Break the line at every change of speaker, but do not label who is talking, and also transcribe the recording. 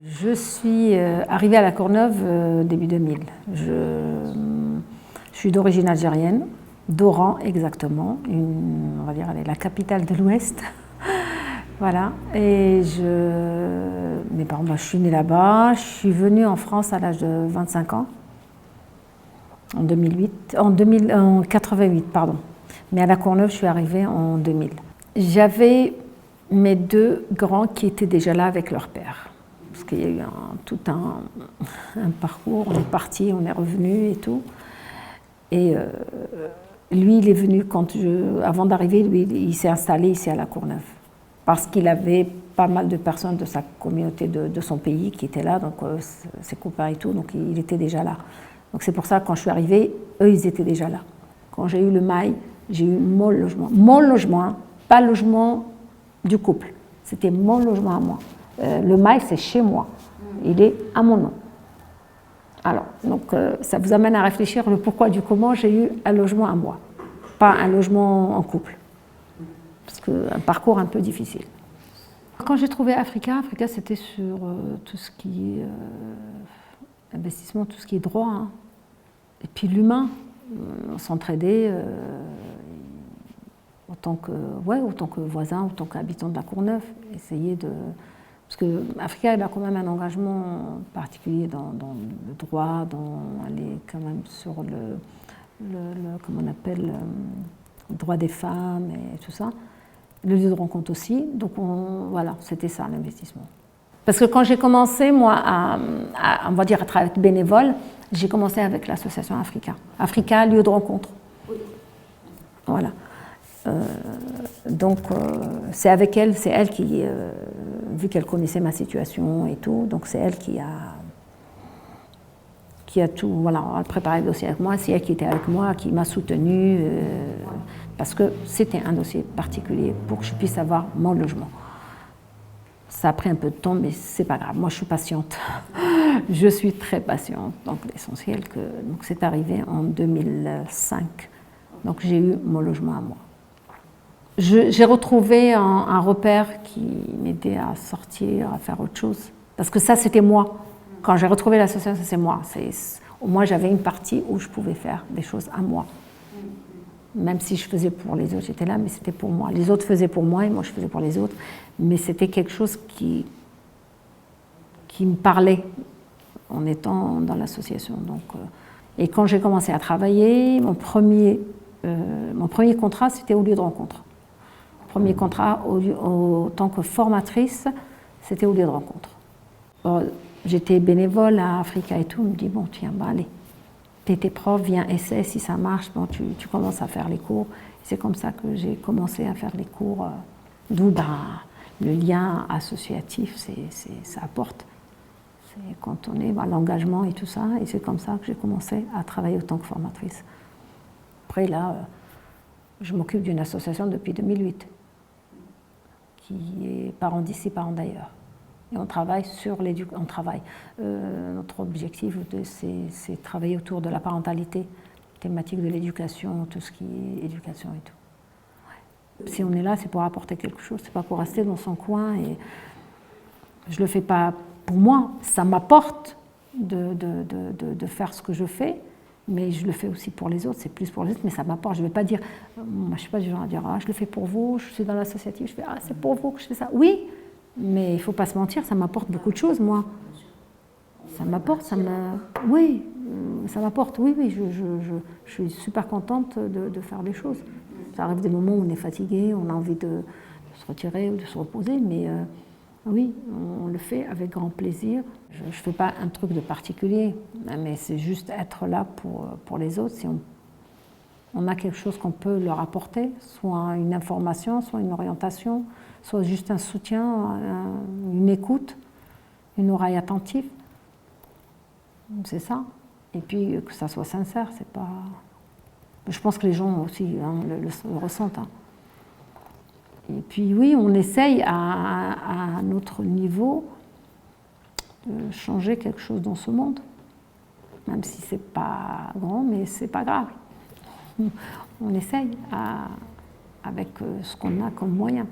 Je suis arrivée à La Courneuve début 2000. Je suis d'origine algérienne, d'Oran exactement, on va dire la capitale de l'Ouest. Voilà. Et mes parents, je suis née là-bas. Je suis venue en France à l'âge de 25 ans, en 88, pardon. Mais à La Courneuve, je suis arrivée en 2000. J'avais mes deux grands qui étaient déjà là avec leur père. Parce qu'il y a eu tout un parcours, on est parti, on est revenu et tout. Et lui, il est venu avant d'arriver, lui, il s'est installé ici à La Courneuve. Parce qu'il avait pas mal de personnes de sa communauté, de son pays qui étaient là, donc ses copains et tout, donc il était déjà là. Donc c'est pour ça que quand je suis arrivée, eux, ils étaient déjà là. Quand j'ai eu le mail, j'ai eu mon logement. Mon logement, hein, pas le logement du couple. C'était mon logement à moi. Le mail, c'est chez moi. Il est à mon nom. Alors, donc, ça vous amène à réfléchir le pourquoi du comment j'ai eu un logement à moi, pas un logement en couple. Parce qu'un parcours un peu difficile. Quand j'ai trouvé Africa, c'était sur tout ce qui est investissement, tout ce qui est droit. Hein. Et puis l'humain, s'entraider autant que voisin, autant qu'habitant de La Courneuve, essayer de... Parce que Africa, il a quand même un engagement particulier dans le droit, elle est quand même sur comment on appelle, le droit des femmes et tout ça. Le lieu de rencontre aussi. Donc voilà, c'était ça l'investissement. Parce que quand j'ai commencé, moi, on va dire à travailler bénévole, j'ai commencé avec l'association Africa. Africa, lieu de rencontre. Voilà. Donc c'est avec elle, qui, vu qu'elle connaissait ma situation et tout, donc c'est elle qui a tout, voilà, préparé le dossier avec moi, c'est elle qui était avec moi, qui m'a soutenue, parce que c'était un dossier particulier pour que je puisse avoir mon logement. Ça a pris un peu de temps, mais c'est pas grave, moi je suis patiente. Je suis très patiente, donc l'essentiel donc c'est arrivé en 2005, donc j'ai eu mon logement à moi. J'ai retrouvé un repère qui m'aidait à sortir, à faire autre chose. Parce que ça, c'était moi. Quand j'ai retrouvé l'association, c'est moi. Au moins, j'avais une partie où je pouvais faire des choses à moi. Même si je faisais pour les autres, j'étais là, mais c'était pour moi. Les autres faisaient pour moi et moi, je faisais pour les autres. Mais c'était quelque chose qui me parlait en étant dans l'association. Et quand j'ai commencé à travailler, mon premier contrat, c'était au lieu de rencontre. Premier contrat en tant que formatrice, c'était au lieu de rencontre. J'étais bénévole à Africa et tout, on me dit bon tiens, allez, t'es prof, viens, essaie, si ça marche, bon, tu commences à faire les cours. C'est comme ça que j'ai commencé à faire les cours, d'où le lien associatif, ça apporte. C'est quand on est l'engagement et tout ça, et c'est comme ça que j'ai commencé à travailler en tant que formatrice. Après là, je m'occupe d'une association depuis 2008. Qui est parents d'ici, parents d'ailleurs. Et on travaille sur l'éducation. Notre objectif, c'est travailler autour de la parentalité, thématique de l'éducation, tout ce qui est éducation et tout. Ouais. Si on est là, c'est pour apporter quelque chose, c'est pas pour rester dans son coin. Et je le fais pas pour moi, ça m'apporte de faire ce que je fais, mais je le fais aussi pour les autres, c'est plus pour les autres, mais ça m'apporte. Je ne vais pas dire, moi, je ne suis pas du genre à dire, je le fais pour vous, je suis dans l'associatif, je fais, c'est pour vous que je fais ça. Oui, mais il ne faut pas se mentir, ça m'apporte beaucoup de choses, moi. Ça m'apporte, oui, ça m'apporte, oui, je suis super contente de faire des choses. Ça arrive des moments où on est fatigué, on a envie de se retirer ou de se reposer, mais oui, on le fait avec grand plaisir. Je ne fais pas un truc de particulier, mais c'est juste être là pour les autres. Si on a quelque chose qu'on peut leur apporter, soit une information, soit une orientation, soit juste un soutien, une écoute, une oreille attentive. C'est ça. Et puis que ça soit sincère, c'est pas... Je pense que les gens aussi le ressentent. Hein. Et puis oui, on essaye à notre niveau de changer quelque chose dans ce monde, même si c'est pas grand, mais c'est pas grave. On essaye avec ce qu'on a comme moyen.